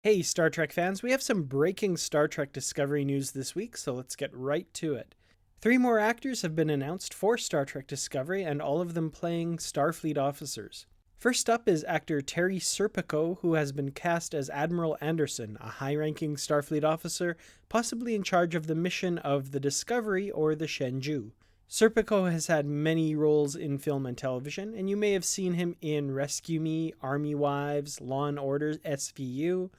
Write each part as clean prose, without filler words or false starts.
Hey, Star Trek fans, we have some breaking Star Trek Discovery news this week, so let's get right to it. 3 more actors have been announced for Star Trek Discovery, and all of them playing Starfleet officers. First up is actor Terry Serpico, who has been cast as Admiral Anderson, a high-ranking Starfleet officer, possibly in charge of the mission of the Discovery or the Shenzhou. Serpico has had many roles in film and television, and you may have seen him in Rescue Me, Army Wives, Law and Order SVU,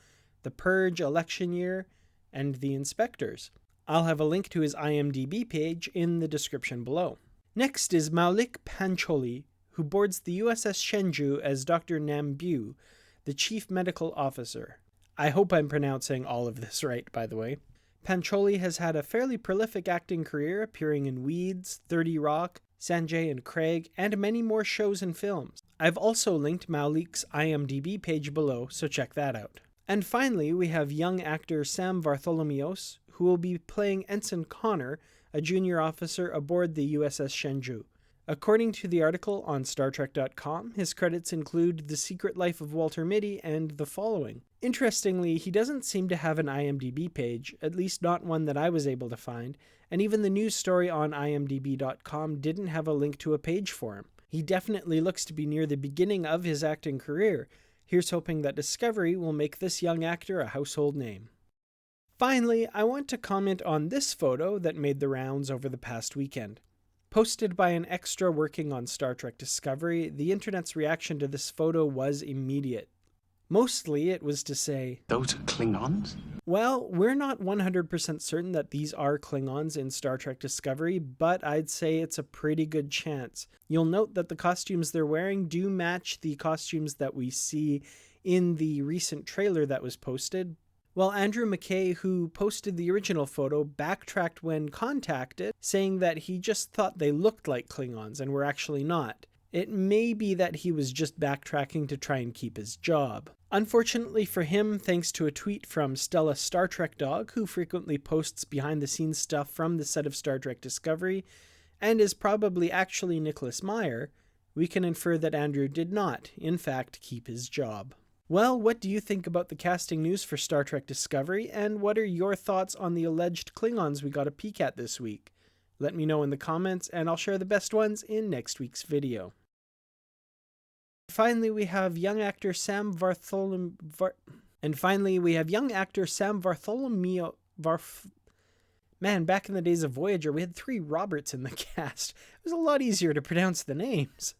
The Purge Election Year, and The Inspectors. I'll have a link to his IMDb page in the description below. Next is Maulik Pancholi, who boards the USS Shenzhou as Dr. Nambu, the Chief Medical Officer. I hope I'm pronouncing all of this right, by the way. Pancholi has had a fairly prolific acting career, appearing in Weeds, 30 Rock, Sanjay and Craig, and many more shows and films. I've also linked Maulik's IMDb page below, so check that out. And finally, we have young actor Sam Vartholomeos, who will be playing Ensign Connor, a junior officer aboard the USS Shenzhou. According to the article on StarTrek.com, his credits include The Secret Life of Walter Mitty and the following. Interestingly, he doesn't seem to have an IMDb page, at least not one that I was able to find, and even the news story on imdb.com didn't have a link to a page for him. He definitely looks to be near the beginning of his acting career. Here's hoping that Discovery will make this young actor a household name. Finally, I want to comment on this photo that made the rounds over the past weekend. Posted by an extra working on Star Trek Discovery, the internet's reaction to this photo was immediate. Mostly it was to say, "Those are Klingons?" Well, we're not 100% certain that these are Klingons in Star Trek Discovery, but I'd say it's a pretty good chance. You'll note that the costumes they're wearing do match the costumes that we see in the recent trailer that was posted. Well, Andrew McKay, who posted the original photo, backtracked when contacted, saying that he just thought they looked like Klingons and were actually not. It may be that he was just backtracking to try and keep his job. Unfortunately for him, thanks to a tweet from Stella Star Trek Dog, who frequently posts behind-the-scenes stuff from the set of Star Trek Discovery, and is probably actually Nicholas Meyer, we can infer that Andrew did not, in fact, keep his job. Well, what do you think about the casting news for Star Trek Discovery, and what are your thoughts on the alleged Klingons we got a peek at this week? Let me know in the comments, and I'll share the best ones in next week's video. Finally, we have young actor Sam Vartholomew. Man, back in the days of Voyager, we had 3 Roberts in the cast. It was a lot easier to pronounce the names.